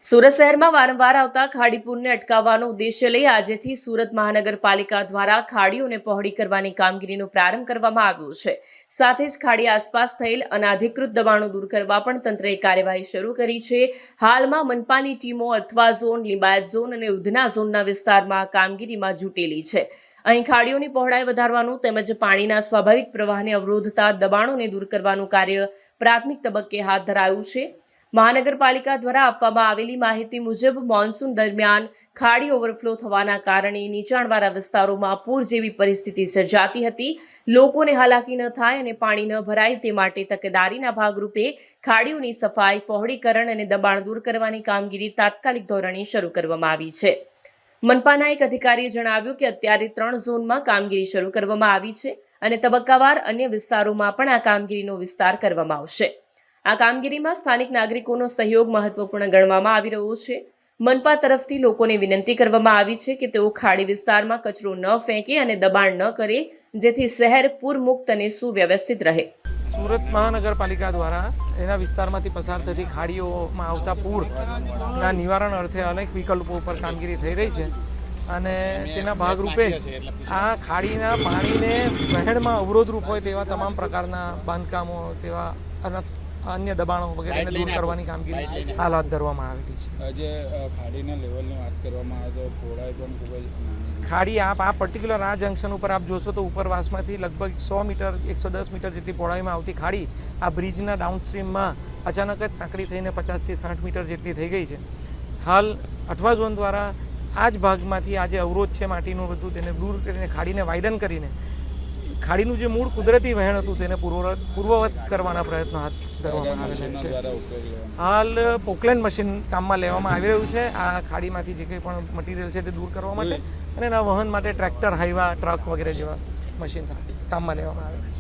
સુરત શહેરમાં વારંવાર આવતા ખાડીપૂરને અટકાવવાનો ઉદ્દેશ્ય લઈ આજથી સુરત મહાનગરપાલિકા દ્વારા ખાડીઓને પહોળી કરવાની કામગીરીનો પ્રારંભ કરવામાં આવ્યો છે। સાથે જ ખાડી આસપાસ થયેલ અનાધિકૃત દબાણો દૂર કરવા પણ તંત્રએ કાર્યવાહી શરૂ કરી છે। હાલમાં મનપાની ટીમો અથવા ઝોન, લિંબાયત ઝોન અને ઉધના ઝોનના વિસ્તારમાં કામગીરીમાં જુટેલી છે। અહીં ખાડીઓની પહોળાઈ વધારવાનું તેમજ પાણીના સ્વાભાવિક પ્રવાહને અવરોધતા દબાણોને દૂર કરવાનું કાર્ય પ્રાથમિક તબક્કે હાથ ધરાયું છે। મહાનગરપાલિકા દ્વારા આપવામાં આવેલી માહિતી મુજબ મોન્સૂન દરમિયાન ખાડી ઓવરફ્લો થવાના કારણે નીચાણવાળા વિસ્તારોમાં પૂર જેવી પરિસ્થિતિ સર્જાતી હતી। લોકોને હાલાકી ન થાય અને પાણી ન ભરાય તે માટે તકેદારીના ભાગરૂપે ખાડીઓની સફાઈ, પહોળીકરણ અને દબાણ દૂર કરવાની કામગીરી તાત્કાલિક ધોરણે શરૂ કરવામાં આવી છે। મનપાના એક અધિકારીએ જણાવ્યું કે અત્યારે 3 ઝોનમાં કામગીરી શરૂ કરવામાં આવી છે અને તબક્કાવાર અન્ય વિસ્તારોમાં પણ આ કામગીરીનો વિસ્તાર કરવામાં આવશે। આ કામગીરીમાં સ્થાનિક નાગરિકોનો સહયોગ મહત્વપૂર્ણ ગણવામાં આવી રહ્યો છે। મનપા તરફથી લોકોને વિનંતી કરવામાં આવી છે કે તેઓ ખાડી વિસ્તારમાં કચરો ન ફેંકે અને દબાણ ન કરે, જેથી શહેર પૂરમુક્ત અને સુવ્યવસ્થિત રહે। સુરત મહાનગરપાલિકા દ્વારા એના વિસ્તારમાંથી પસાર થતી ખાડીઓમાં આવતા પૂરના નિવારણ અર્થે અનેક વિકલ્પો પર કામગીરી થઈ રહી છે અને તેના ભાગરૂપે આ ખાડીના પાણીને વહેણમાં અવરોધરૂપ હોય તેવા તમામ પ્રકારના બાંધકામો, તેવા અન્ય દબાણો વગેરેને દૂર કરવાની કામગીરી હાલ હાથ ધરવામાં આવેલી છે। જે ખાડીના લેવલની વાત કરવામાં આવે તો પહોળાઈ પણ ખૂબ જ નાની ખાડી આ પર્ટિક્યુલર આ જંકશન ઉપર આપ જોશો તો ઉપરવાસમાંથી લગભગ 100 મીટર 110 મીટર જેટલી પહોળાઈમાં આવતી ખાડી આ બ્રિજના ડાઉનસ્ટ્રીમમાં અચાનક જ સાંકડી થઈને 50 થી 60 મીટર જેટલી થઈ ગઈ છે। હાલ અઠવા ઝોન દ્વારા આ જ ભાગમાંથી આ જે અવરોધ છે માટીનું બધું તેને દૂર કરીને ખાડીને વાઇડન કરીને ખાડીનું જે મૂળ કુદરતી વહેણ હતું તેને પૂર્વવત કરવાના પ્રયત્નો હાથ ધરવામાં આવેલા છે। હાલ પોકલેન મશીન કામમાં લેવામાં આવી રહ્યું છે આ ખાડીમાંથી જે કંઈ પણ મટીરિયલ છે તે દૂર કરવા માટે અને એના વહન માટે ટ્રેક્ટર, હાઈવા, ટ્રક વગેરે જેવા મશીન કામમાં લેવામાં આવેલા છે।